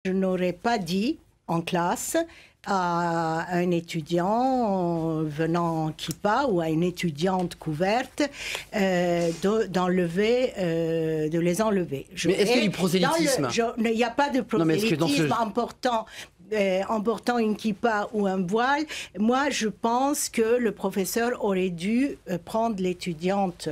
Je n'aurais pas dit en classe à un étudiant venant en kippa ou à une étudiante couverte de les enlever. Mais est-ce qu'il y a du prosélytisme? Il n'y a pas de prosélytisme emportant une kippa ou un voile. Moi, je pense que le professeur aurait dû prendre l'étudiante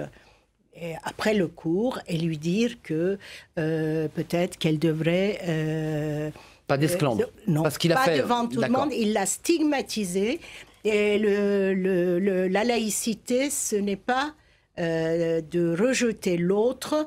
après le cours et lui dire que peut-être qu'elle devrait... pas d'esclandre, non, parce qu'il a pas fait devant tout le monde, il l'a stigmatisée. Et la laïcité, ce n'est pas de rejeter l'autre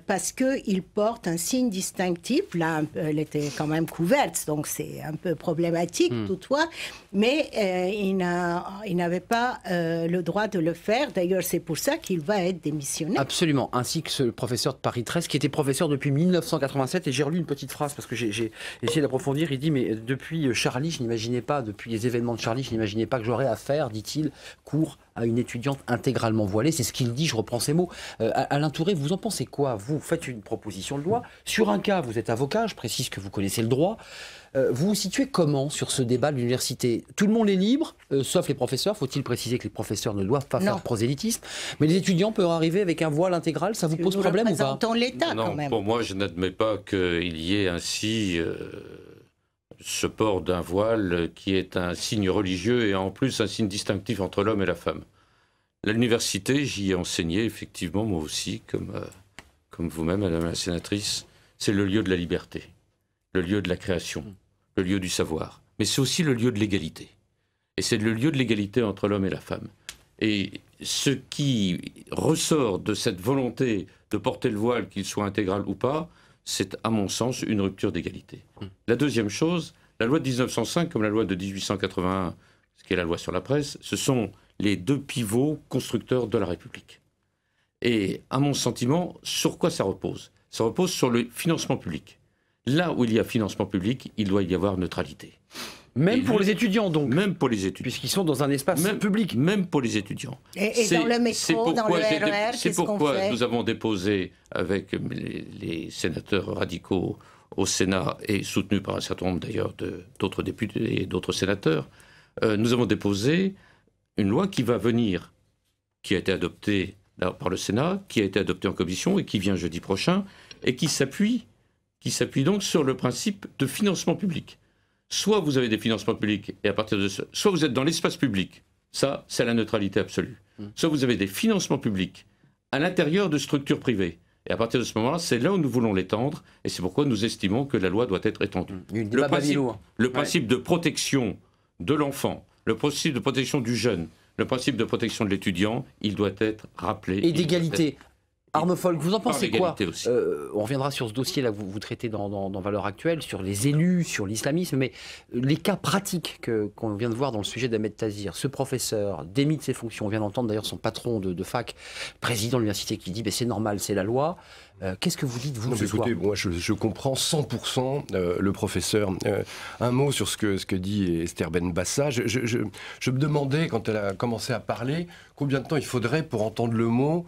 parce qu'il porte un signe distinctif. Là, elle était quand même couverte, donc c'est un peu problématique toutefois, mais il n'avait pas le droit de le faire. D'ailleurs, c'est pour ça qu'il va être démissionné. Absolument, ainsi que ce professeur de Paris 13 qui était professeur depuis 1987. Et j'ai relu une petite phrase parce que j'ai essayé d'approfondir. Il dit, mais depuis Charlie, je n'imaginais pas, depuis les événements de Charlie, je n'imaginais pas que j'aurais à faire, dit-il, cours à une étudiante intégralement voilée. C'est ce qu'il dit, je reprends ses mots. Alain Touré, vous en pensez quoi? Vous faites une proposition de loi. Sur un cas, vous êtes avocat, je précise que vous connaissez le droit. Vous vous situez comment sur ce débat de l'université? Tout le monde est libre, sauf les professeurs. Faut-il préciser que les professeurs ne doivent pas faire de prosélytisme? Mais les étudiants peuvent arriver avec un voile intégral, ça vous pose problème ou pas? Nous représentons l'État quand même. Pour moi, je n'admets pas qu'il y ait ainsi ce port d'un voile qui est un signe religieux et en plus un signe distinctif entre l'homme et la femme. À l'université, j'y ai enseigné, effectivement, moi aussi, comme vous-même, madame la sénatrice, c'est le lieu de la liberté, le lieu de la création, le lieu du savoir. Mais c'est aussi le lieu de l'égalité. Et c'est le lieu de l'égalité entre l'homme et la femme. Et ce qui ressort de cette volonté de porter le voile, qu'il soit intégral ou pas, c'est, à mon sens, une rupture d'égalité. La deuxième chose, la loi de 1905, comme la loi de 1881, ce qui est la loi sur la presse, ce sont les deux pivots constructeurs de la République. Et à mon sentiment, sur quoi ça repose? Ça repose sur le financement public. Là où il y a financement public, il doit y avoir neutralité. Même pour les étudiants, donc? Même pour les étudiants. Puisqu'ils sont dans un espace public. Même pour les étudiants. Et dans le métro, dans le RER, c'est pourquoi nous avons déposé, avec les sénateurs radicaux au Sénat, et soutenus par un certain nombre d'ailleurs d'autres députés et d'autres sénateurs, nous avons déposé une loi qui va venir, qui a été adoptée par le Sénat, qui a été adoptée en commission et qui vient jeudi prochain, et qui s'appuie donc sur le principe de financement public. Soit vous avez des financements publics, et à partir de ça, soit vous êtes dans l'espace public, ça c'est la neutralité absolue. Soit vous avez des financements publics à l'intérieur de structures privées. Et à partir de ce moment-là, c'est là où nous voulons l'étendre, et c'est pourquoi nous estimons que la loi doit être étendue. Le principe de protection de l'enfant, le principe de protection du jeune, le principe de protection de l'étudiant, il doit être rappelé. Et d'égalité. Arnaud Folch, vous en pensez quoi? On reviendra sur ce dossier-là que vous traitez dans Valeurs Actuelles, sur les élus, sur l'islamisme, mais les cas pratiques qu'on vient de voir dans le sujet d'Ahmed Tazir, ce professeur démis de ses fonctions, on vient d'entendre d'ailleurs son patron de fac, président de l'université, qui dit c'est normal, c'est la loi. Qu'est-ce que vous dites, vous, ce soir? Moi, je comprends 100% le professeur. Un mot sur ce que dit Esther Benbassa. Je me demandais, quand elle a commencé à parler, combien de temps il faudrait pour entendre le mot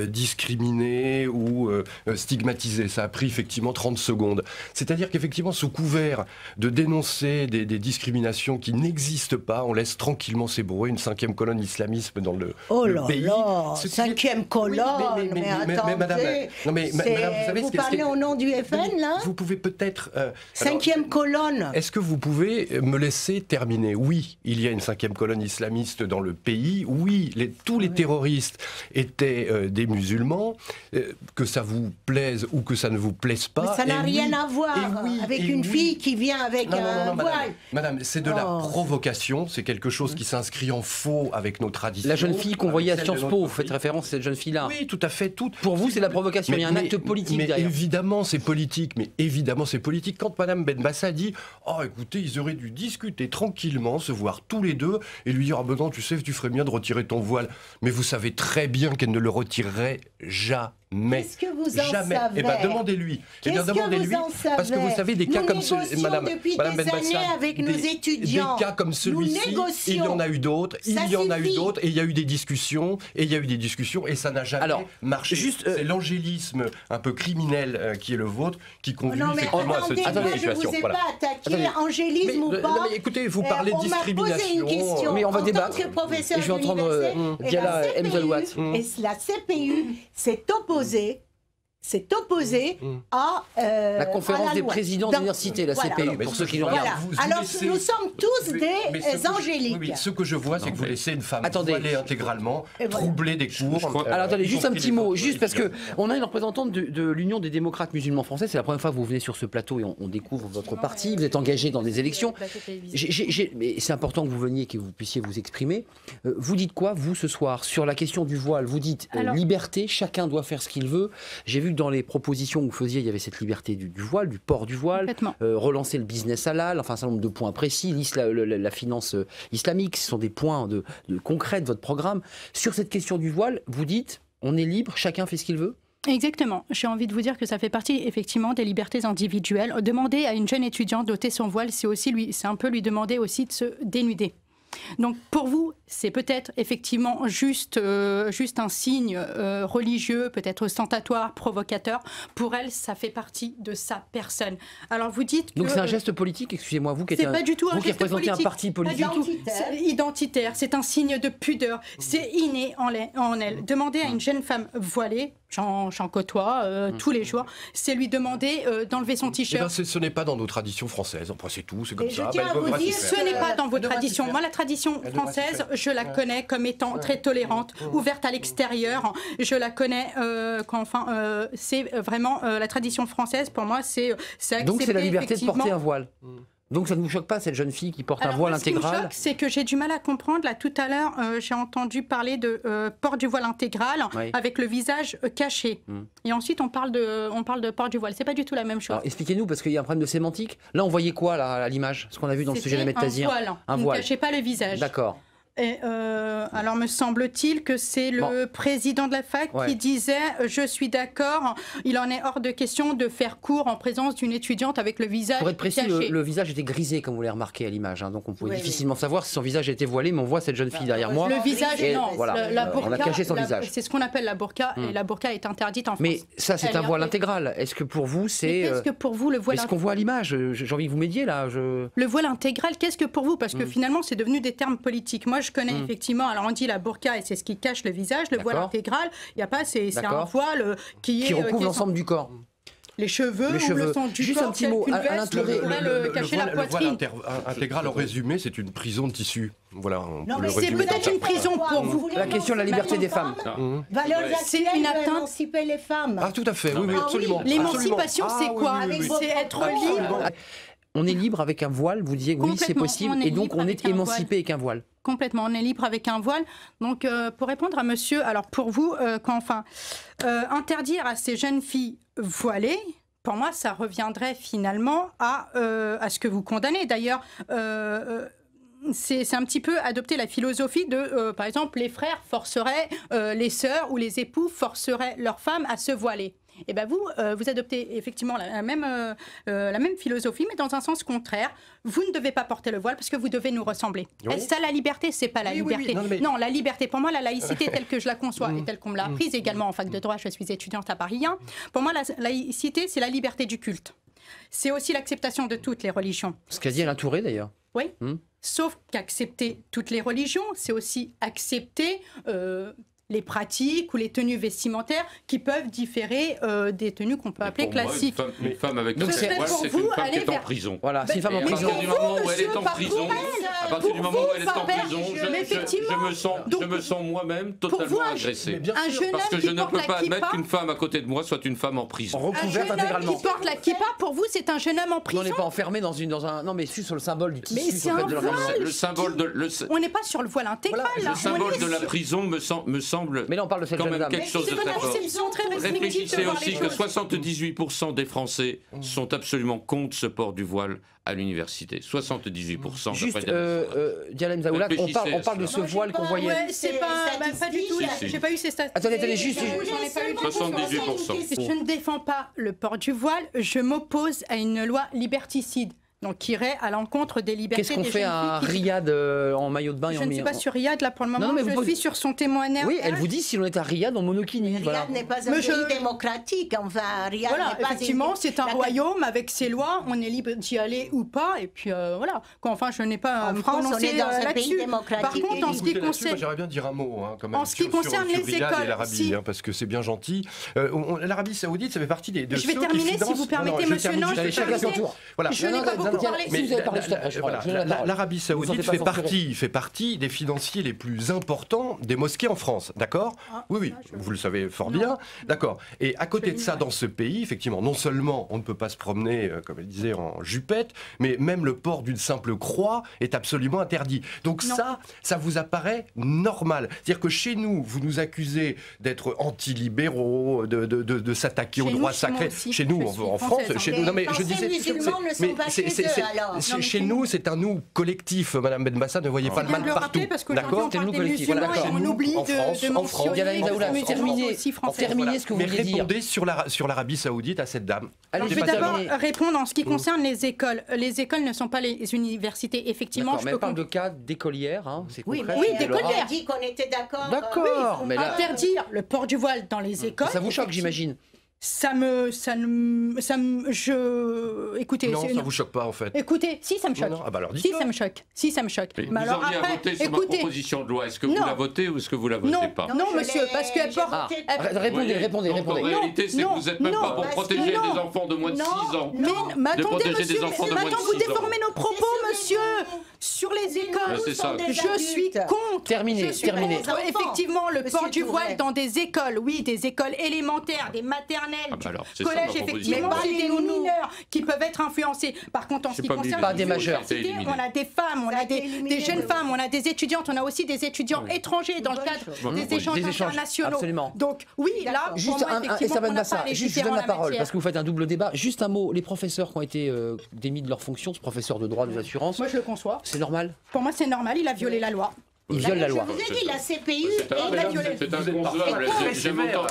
discriminer ou stigmatiser. Ça a pris effectivement 30 secondes. C'est-à-dire qu'effectivement, sous couvert de dénoncer des discriminations qui n'existent pas, on laisse tranquillement s'ébrouer une 5e colonne islamisme dans le pays. Oh là là, 5e colonne, mais attendez... madame, non mais madame, vous savez vous parlez au nom du FN, là? Vous pouvez peut-être... 5e colonne. Est-ce que vous pouvez me laisser terminer? Oui, il y a une 5e colonne islamiste dans le pays. Oui, tous les terroristes étaient des musulmans. Que ça vous plaise ou que ça ne vous plaise pas. Mais ça n'a rien à voir avec une fille qui vient avec un voile. Madame, c'est de la provocation. C'est quelque chose qui s'inscrit en faux avec nos traditions. La jeune fille qu'on voyait à Sciences Po, vous faites référence à cette jeune fille-là. Oui, tout à fait. Pour vous, c'est la provocation. Il y a un acte politique derrière. Évidemment, c'est politique. Mais évidemment, c'est politique. Quand Madame Benbassa dit « Oh, écoutez, ils auraient dû discuter tranquillement, se voir tous les deux et lui dire « Ah ben non, tu sais, tu ferais bien de retirer ton voile. » Mais vous savez très bien qu'elle ne le retirerait jamais. Mais qu'est-ce que vous en jamais. savez? Eh ben, demandez-lui. Qu'est-ce que vous en savez? Parce que vous savez, des cas Nous comme négocions Madame depuis Ben des années Bassia, avec nos étudiants. Des cas comme celui-ci, négocions. il y en a eu d'autres, Ça suffit. et il y a eu des discussions, et ça n'a jamais marché. C'est l'angélisme un peu criminel qui est le vôtre qui conduit effectivement à ce type de moi, situation. je ne vous ai Voilà. pas attaqué, angélisme ou pas. Non, mais écoutez, vous parlez de discrimination. On m'a posé une question. Mais on va débattre. En tant que professeur Et je vais entendre Diala Mzalouat. Et la CPU s'est opposée à la conférence à la des loi. présidents Donc, d'université, la voilà. CPU, pour ceux qui nous regardent. Alors, nous sommes tous des angéliques. Oui, ce que je vois, c'est que vous laissez une femme Attendez. voilée intégralement, troubler des cours. Alors attendez, juste un petit mot, juste parce que que on a une représentante de l'Union des démocrates musulmans français. C'est la première fois que vous venez sur ce plateau et on découvre votre parti. Vous êtes engagé dans des élections. Mais c'est important que vous veniez et que vous puissiez vous exprimer. Vous dites quoi, vous, ce soir, sur la question du voile? Vous dites liberté, chacun doit faire ce qu'il veut. J'ai vu que dans les propositions que vous faisiez, il y avait cette liberté du voile, du port du voile, relancer le business halal, enfin un certain nombre de points précis, la finance islamique, ce sont des points concrets de votre programme. Sur cette question du voile, vous dites, on est libre, chacun fait ce qu'il veut? Exactement. J'ai envie de vous dire que ça fait partie effectivement des libertés individuelles. Demander à une jeune étudiante d'ôter son voile, c'est un peu lui demander aussi de se dénuder. Donc pour vous, c'est peut-être effectivement juste un signe religieux, peut-être ostentatoire, provocateur. Pour elle, ça fait partie de sa personne. Alors vous dites que... Donc c'est un geste politique, excusez-moi, vous qui êtes pas du tout un geste représentez un parti politique. C'est identitaire, c'est un signe de pudeur, c'est inné en elle. Demander à une jeune femme voilée, j'en côtoie tous les jours, c'est lui demander d'enlever son t-shirt. Ce n'est pas dans nos traditions françaises, enfin c'est tout, c'est comme ça. Ce n'est pas dans vos traditions. Moi, la tradition française, je la connais comme étant très tolérante, ouverte à l'extérieur. Je la connais c'est vraiment la tradition française. Pour moi, c'est accepté. Donc c'est la liberté de porter un voile. Donc ça ne vous choque pas, cette jeune fille qui porte un voile intégral? Ce qui me choque, c'est que j'ai du mal à comprendre. Là, tout à l'heure, j'ai entendu parler de port du voile intégral avec le visage caché. Et ensuite, on parle de port du voile. C'est pas du tout la même chose. Alors, expliquez-nous, parce qu'il y a un problème de sémantique. Là, on voyait quoi là, à l'image? Ce qu'on a vu dans le sujet d'Ahmed Tazir. Un voile. Ne cachez pas le visage. D'accord. Et alors me semble-t-il que c'est le président de la fac qui disait je suis d'accord, il en est hors de question de faire cours en présence d'une étudiante avec le visage pour être précis, caché. le visage était grisé comme vous l'avez remarqué à l'image, donc on pouvait difficilement savoir si son visage était voilé, mais on voit cette jeune fille derrière moi. Le visage, non. Voilà, la burqa, on a caché son visage. C'est ce qu'on appelle la burqa et la burqa est interdite en France. Mais ça c'est un voile intégral. Est-ce que pour vous c'est... Qu'est-ce que pour vous le voile? Est-ce qu'on voit à l'image? J'ai envie que vous m'aidiez là. Le voile intégral, qu'est-ce que pour vous? Parce que finalement c'est devenu des termes politiques. Moi je connais effectivement. Alors on dit la burqa et c'est ce qui cache le visage, le voile intégral, il y a pas, c'est un voile qui recouvre l'ensemble du corps. Les cheveux, ou le sang du juste corps, un petit mot, Alain Touré, cacher la poitrine. Le voile intégral, en résumé, c'est une prison de tissu. Voilà, c'est peut-être une prison pour vous. La question de la liberté des femmes. C'est une atteinte. Émanciper les femmes. Ah tout à fait, oui, absolument. L'émancipation, c'est quoi? C'est être libre. On est libre avec un voile, vous disiez oui, c'est possible, et donc on est émancipé avec un voile. Complètement, on est libre avec un voile. Donc, pour répondre à monsieur, alors pour vous, interdire à ces jeunes filles voilées, pour moi, ça reviendrait finalement à ce que vous condamnez. D'ailleurs, c'est un petit peu adopter la philosophie de, par exemple, les frères forceraient les sœurs ou les époux forceraient leurs femmes à se voiler. Et bien vous adoptez effectivement la même philosophie, mais dans un sens contraire. Vous ne devez pas porter le voile parce que vous devez nous ressembler. Oui. Est-ce ça la liberté? C'est pas la liberté. Non, la liberté, pour moi, la laïcité telle que je la conçois et telle qu'on me l'a apprise également en fac de droit, je suis étudiante à Paris 1. Pour moi, la laïcité, c'est la liberté du culte. C'est aussi l'acceptation de toutes les religions. Ce qu'a dit Alain Touré d'ailleurs. Oui. Sauf qu'accepter toutes les religions, c'est aussi accepter les pratiques ou les tenues vestimentaires qui peuvent différer des tenues qu'on peut appeler classiques. Une femme avec donc c'est une femme qui est en prison. Voilà, c'est une femme en prison. À partir du moment où elle est en prison, je me sens moi-même totalement agressé. Parce que je ne peux pas admettre qu'une femme à côté de moi soit une femme en prison. Recouverte intégralement. Qui porte la kippa, pour vous, c'est un jeune homme en prison. On n'est pas enfermé dans un... Non, mais sur le symbole du tissu. Mais c'est un voile. Le symbole de... On n'est pas sur le voile intégral. Le symbole de la prison me semble semble Mais là, on parle de cette quand jeune même dame. quelque chose de très fort. perception très restrictive de Réfléchissez voir aussi les que choses. 78% des Français sont absolument contre ce port du voile à l'université. 78%. Juste, d'après des- Dialem Zaoulak, on Réfléchissez parle à de ça. ce voile qu'on voyait. Ouais, c'est pas du tout. Si, si. J'ai pas eu ces statistiques. Attendez, juste. J'en ai pas eu. 78%. Je ne défends pas le port du voile, je m'oppose à une loi liberticide, donc qui irait à l'encontre des libertés Qu'est-ce qu'on des fait jeunes à filles qui- Riyad en maillot de bain et Je en ne suis pas sur Riyad là pour le moment, Non, mais je vous suis sur son témoignage. Oui, elle vous dit si l'on est à Riyad en monokini. Voilà. Riyad n'est pas un Mais pays je- démocratique, enfin, Riyad Voilà, n'est pas effectivement, c'est un la- royaume avec ses lois, on est libre d'y aller ou pas, et puis voilà. Quoi, enfin, je n'ai pas à En me France, on prononcer est dans un pays là-dessus. démocratique Par contre, en ce qui Écoutez, là-dessus, moi, concerne... j'aimerais bien dire un mot, quand même, En ce qui concerne les Riyad écoles, et l'Arabie, si- parce que c'est bien gentil. L'Arabie Saoudite, ça fait partie des. Je vais terminer, si vous permettez, monsieur Nange, Allez, chacun son tour. Voilà. Je n'ai pas beaucoup parlé. Si vous avez parlé juste après, je Voilà, je donne la parole. l'Arabie Vous Saoudite sentez pas censuré. fait partie des financiers les plus importants des mosquées en France, d'accord? Oui, vous le savez fort bien, d'accord. Et à côté de ça, dans ce pays, effectivement, non seulement on ne peut pas se promener, comme elle disait, en jupette, mais même le port d'une simple croix est absolument interdit. Donc Non. ça vous apparaît normal. C'est-à-dire que chez nous, vous nous accusez d'être anti-libéraux, de s'attaquer aux Chez nous, droits chez moi sacrés. aussi, Chez nous, je en suis France, française, chez hein. nous, non mais Les je disais, Français musulmans ne sont pas chez eux, alors. Non, mais chez chez nous, c'est un nous collectif, Madame Benbassa, ne voyez pas le bien mal de le partout. rappeler parce qu'aujourd'hui, D'accord? on parle nous des collectif. musulmans Voilà, et on nous, oublie en de France, mentionner Dialem Zaoulak, les terminez. aussi français. Terminez ce que vous Mais vouliez dire. répondez sur l'Arabie Saoudite à cette dame. Allez, Je c'est vais pas d'abord terminé. répondre en ce qui concerne les écoles. Les écoles ne sont pas les universités. Effectivement, D'accord, je mais peux elle parle de cas d'écolières, hein, c'est Oui, concret. mais Oui, on d'écolières. a dit qu'on était d'accord. D'accord, mais là, interdire le port du voile dans les écoles. ça vous choque, j'imagine. Écoutez, Non, ça vous choque pas en fait. écoutez, si ça me choque. Non, ah bah alors Si dites-le. ça me choque. Si ça me choque. Mais Mais vous alors auriez à après, voter sur ma écoutez, proposition de loi. Est-ce que vous Non. la votez ou est-ce que vous la votez non, pas non, monsieur, parce qu'elle porte. Ah, elle- répondez, répondez, Donc, répondez. en réalité, c'est que vous n'êtes même non, pas pour parce protéger que non. les enfants de moins de 6 ans. Mais attendez, protéger des monsieur, enfants de moins de maintenant vous 6 ans. déformez nos propos, Mais monsieur, sur sur les écoles. c'est ça. Je suis contre. Terminé, Je suis terminé. contre, effectivement, le Monsieur port du Tourret. voile dans des écoles, oui, des écoles élémentaires, des maternelles, Ah bah du alors, c'est ça, ma collège, proposition. effectivement, Mais c'est des parlez-nous. mineurs qui peuvent être influencés. Par contre, en ce C'est qui pas concerne Pas les des majeurs. universités, C'est éliminé. on a des femmes, on Ça a a été des éliminé, jeunes oui. femmes, on a des étudiantes, on a aussi des étudiants étrangers dans le cadre Oui. des échanges Des échanges, internationaux. absolument. Donc oui, là, pour Juste moi, un effectivement, Esther on n'a Benbassa, pas les juste je donne différents la en parole matière. parce que vous faites un double débat. Juste un mot, les professeurs qui ont été démis de leur fonction, ce professeur de droit des assurances, Moi, je le conçois. c'est normal. Pour moi, c'est normal, il a violé la loi. Ils violent la loi. Je vous ai dit, la CPU C'est est la inconcevable.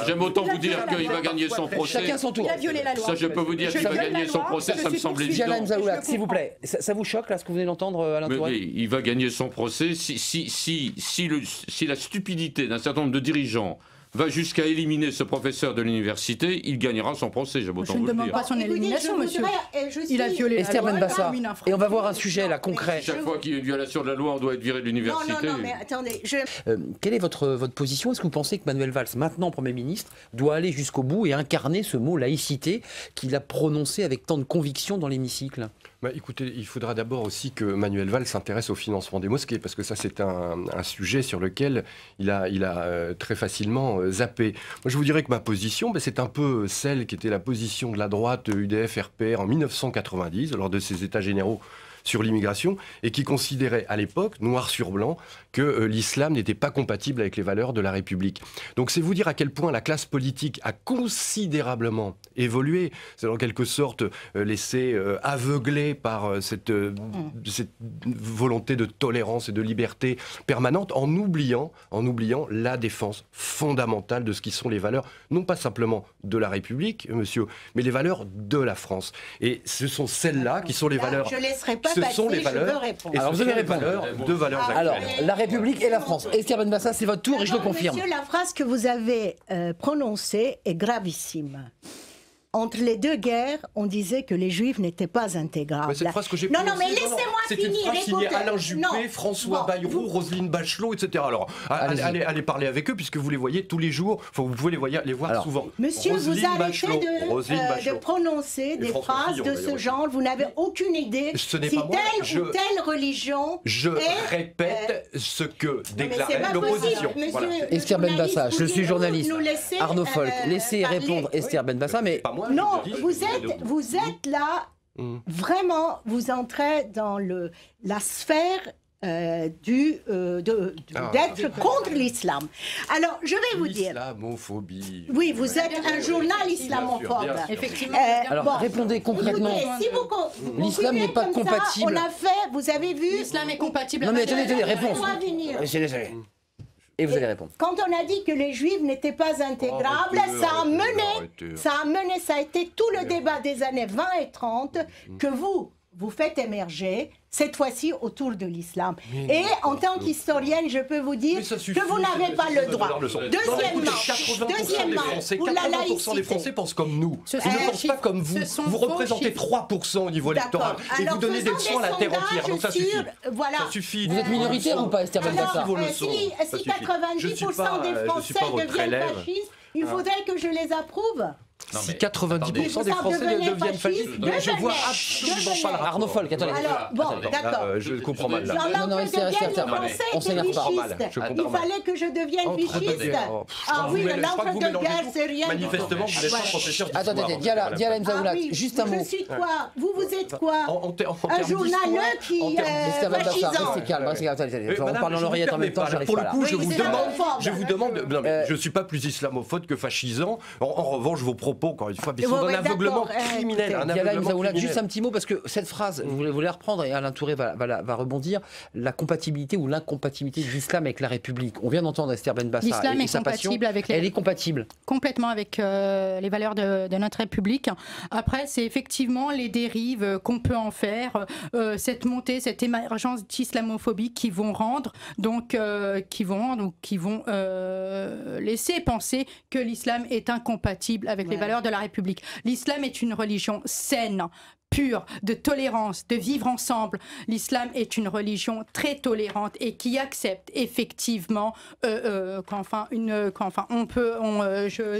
J'aime autant vous dire qu'il va gagner son procès. Chacun son tour. Il a violé la loi. Ça, je peux vous dire Je qu'il va viole gagner la son loi, procès, je ça me suis semble poursuivi. évident. Dialem Je Zaoulak, le s'il vous plaît, ça vous choque là ce que vous venez d'entendre, Alain Mais Touraine? il va gagner son procès si la stupidité d'un certain nombre de dirigeants va jusqu'à éliminer ce professeur de l'université, il gagnera son procès, j'ai Je autant ne vous le demande dire. pas son élimination, monsieur. Il a violé la Esther loi. Benbassa, comme une et on va voir un infraction. sujet là concret. Chaque fois qu'il y a une violation de la loi, on doit être viré de Non, l'université. non, non, mais attendez, Quelle est votre position? Est-ce que vous pensez que Manuel Valls, maintenant Premier ministre, doit aller jusqu'au bout et incarner ce mot laïcité qu'il a prononcé avec tant de conviction dans l'hémicycle? Bah, écoutez, il faudra d'abord aussi que Manuel Valls s'intéresse au financement des mosquées, parce que ça, c'est un sujet sur lequel il a très facilement zappé. Moi, je vous dirais que ma position, c'est un peu celle qui était la position de la droite UDF-RPR en 1990, lors de ces états généraux sur l'immigration, et qui considérait à l'époque, noir sur blanc, que l'islam n'était pas compatible avec les valeurs de la République. Donc c'est vous dire à quel point la classe politique a considérablement évolué. C'est en quelque sorte laissé aveugler par cette volonté de tolérance et de liberté permanente, en oubliant la défense fondamentale de ce qui sont les valeurs, non pas simplement de la République, monsieur, mais les valeurs de la France. Et ce sont celles-là qui sont les valeurs... je ne laisserai pas Ce passer, sont les je valeurs, veux répondre. et Alors, ce vous allez sont les répondre. valeurs, deux valeurs actuelles. Alors, la République et la France. Esther Benbassa, c'est votre tour et je le Non, confirme. Monsieur, la phrase que vous avez prononcée est gravissime. Entre les deux guerres, on disait que les Juifs n'étaient pas intégrables. Mais cette phrase que j'ai Non, non, mais prononcée, laissez-moi c'est une finir. phrase signée écoutez. Alain Juppé, Non. François Bon, Bayrou, Roselyne Bachelot, etc. Alors, Allez-y. allez parler avec eux, puisque vous les voyez tous les jours. Enfin, vous pouvez les voir Alors, souvent. Monsieur, Roselyne vous arrêtez Bachelot, Roselyne de Bachelot. prononcer des François phrases Fillon, de d'ailleurs, ce aussi. genre. Vous n'avez aucune idée Ce n'est si pas moi, telle ou telle religion Je est... répète ce que mais déclarait c'est pas l'opposition. possible, Voilà. monsieur. Esther Benbassa, je suis journaliste. Nous laisser, Arnaud Folk, laissez parler. répondre Esther Benbassa, mais Pas moi, Non, je dis, vous êtes là, vraiment, vous entrez dans la sphère d'être contre l'islam. Alors, je vais vous dire... Islamophobie. Oui, vous êtes un journal islamophobe. Bien sûr. Effectivement. Alors, répondez concrètement. Si vous L'islam n'est pas comme ça, compatible. on a fait, vous avez vu... L'islam est compatible Non, mais avec attendez, réponse. Laissez-moi venir. Je suis désolé. Et vous allez répondre. Quand on a dit que les juifs n'étaient pas intégrables, ça a été tout le débat des années 20 et 30 que vous faites émerger, cette fois-ci autour de l'islam. Et en tant qu'historienne, je peux vous dire que vous n'avez pas le droit. Deuxièmement, pour la 80% des Français pensent comme nous. Ils ne pensent pas comme vous. Vous représentez 3% au niveau électoral. Et vous donnez des leçons à la terre entière. Donc ça suffit. Ça suffit. Vous êtes minoritaire ou pas, Esther Benbassa? Si 90% des Français deviennent fascistes, il faudrait que je les approuve. Si 90% des Français deviennent fascistes, je vois absolument pas le rapport. Arnaud Folk, attendez. Alors, bon, d'accord. Je comprends mal là. Non, Esther, on s'énerve pas mal. Il fallait que je devienne vichyste. Ah oui, l'entre-deux-guerres, c'est rien. Manifestement, vous n'êtes pas professeur d'histoire. Attendez, Diala Mzaoulat, juste un mot. Je suis quoi? Vous êtes quoi? Un journaleux qui Esther Benbassa, fascisant. restez calme. On parle dans l'oreillette en même temps, j'arrive Pour pas le là. coup, je Oui, vous demande, non, mais je ne suis pas plus islamophobe que fascisant. En revanche, vos propos, encore une fois, sont d'un aveuglement criminel. Diala Mzaoulat, juste un petit mot, parce que cette phrase, vous voulez reprendre, et Alain Touré va rebondir, la compatibilité ou l'incompatibilité de l'islam avec la République. On vient d'entendre Esther Benbassa et sa passion. Elle est compatible. Complètement avec les valeurs de notre République. Après, c'est effectivement les dérives qu'on peut en faire, cette montée, cette émergence d'islamophobie qui vont rendre, qui vont laisser penser que l'islam est incompatible avec les valeurs de la République. L'islam est une religion saine, pure, de tolérance, de vivre ensemble. L'islam est une religion très tolérante et qui accepte effectivement je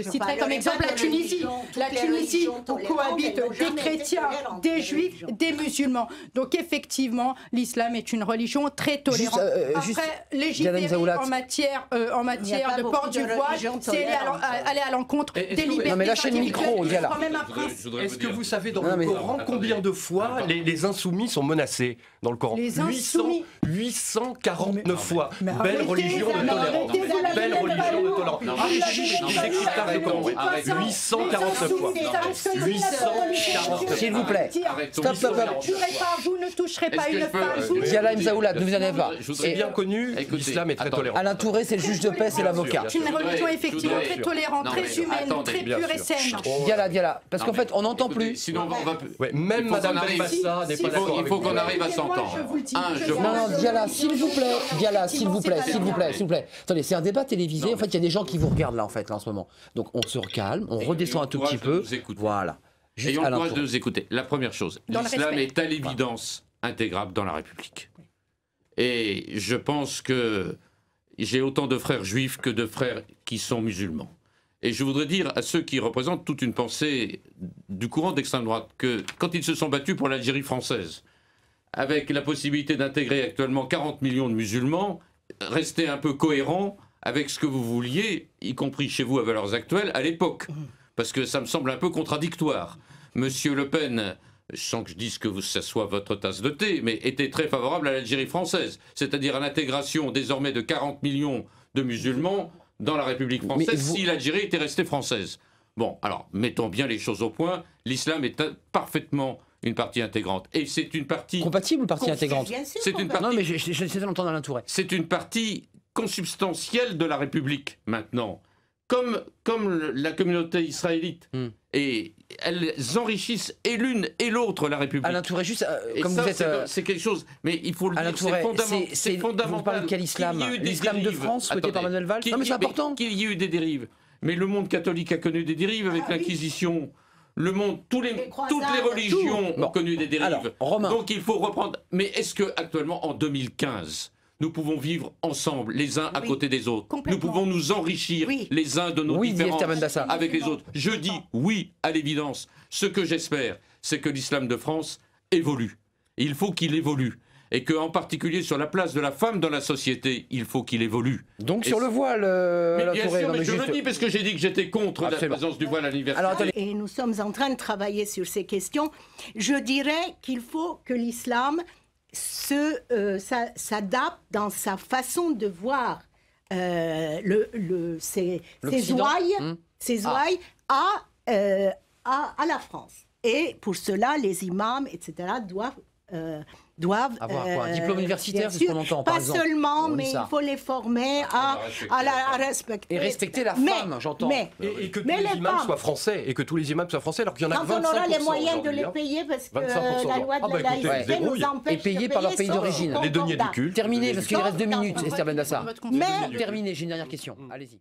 citerai comme exemple la Tunisie. La Tunisie où cohabitent des chrétiens, des juifs, des musulmans. Donc effectivement, l'islam est une religion très tolérante. Après, légiférer en matière de port du voile, c'est aller à l'encontre des libertés. Non mais lâchez le micro, Diala. Est-ce que vous savez dans le Coran combien de fois les insoumis sont menacés dans le Coran? Les insoumis 849 fois. Belle religion de tolérance. Belle religion de tolérance. Décryptage de Coran. 849 fois. 849. S'il vous plaît. Stop. Vous ne toucherez pas une femme. Diala Mzaoulat, ne vous en avez pas. C'est bien connu, l'islam est très tolérant. Alain Touré, c'est le juge de paix, c'est l'avocat. C'est une religion effectivement très tolérante, très humaine, très pure et saine. Diala, parce qu'en fait, on n'entend plus. Sinon, on va... Même Madame Benbassa n'est pas d'accord. Il faut qu'on arrive à s'entendre. Non, Diala, s'il vous plaît. Attendez, c'est un débat télévisé. En fait, il y a des gens qui vous regardent là, en ce moment. Donc, on se calme, on redescend un tout petit peu. Voilà. Ayons le courage de nous écouter. La première chose, l'islam est à l'évidence intégrable dans la République. Et je pense que j'ai autant de frères juifs que de frères qui sont musulmans. Et je voudrais dire à ceux qui représentent toute une pensée du courant d'extrême droite que quand ils se sont battus pour l'Algérie française, avec la possibilité d'intégrer actuellement 40 millions de musulmans, restez un peu cohérents avec ce que vous vouliez, y compris chez vous à valeurs actuelles, à l'époque. Parce que ça me semble un peu contradictoire. Monsieur Le Pen, sans que je dise que ça soit votre tasse de thé, mais était très favorable à l'Algérie française, c'est-à-dire à l'intégration désormais de 40 millions de musulmans dans la République française si l'Algérie était restée française. Bon, alors, mettons bien les choses au point. L'islam est parfaitement une partie intégrante. Et c'est une partie... Compatible ou partie intégrante? C'est une partie... Non, mais j'essaie d'entendre Alain Touré. C'est une partie consubstantielle de la République, maintenant. Comme la communauté israélite. Et elles enrichissent et l'une et l'autre la République. Alain Touré, juste comme ça, vous êtes... C'est quelque chose, mais il faut le Alain dire, Touré, c'est fondamental. Vous parlez de quel islam? L'islam de France, souhaité par Manuel Valls? Non, mais c'est important. Qu'il y ait eu des dérives. Mais le monde catholique a connu des dérives avec l'Inquisition. Le monde, toutes les religions ont connu des dérives. Alors, Romain. Donc il faut reprendre. Mais est-ce que actuellement, en 2015, nous pouvons vivre ensemble, les uns à côté des autres? Nous pouvons nous enrichir les uns de nos différences avec les autres. Je dis oui à l'évidence. Ce que j'espère, c'est que l'islam de France évolue. Il faut qu'il évolue. Et qu'en particulier sur la place de la femme dans la société, il faut qu'il évolue. Donc sur le voile, bien sûr, mais je le dis parce que j'ai dit que j'étais contre la présence du voile à l'université. Et nous sommes en train de travailler sur ces questions. Je dirais qu'il faut que l'islam s'adapte dans sa façon de voir ses ouailles à la France. Et pour cela, les imams, etc., doivent avoir quoi, un diplôme universitaire, c'est ce qu'on entend, par pas exemple. seulement, On dit mais ça. il faut les former à respecter. Et respecter la femme, j'entends. Et que tous les imams soient français, et que tous les imams soient français, alors qu'il y en a que 25%. Quand on aura les moyens de les payer, parce que 25% la loi de la laïcité nous empêche Et payés par leur pays d'origine. Les deniers du culte. Terminé, parce qu'il reste 2 minutes, Esther Bendassar. Votre contribution. Mais- Terminé, j'ai une dernière question. Allez-y.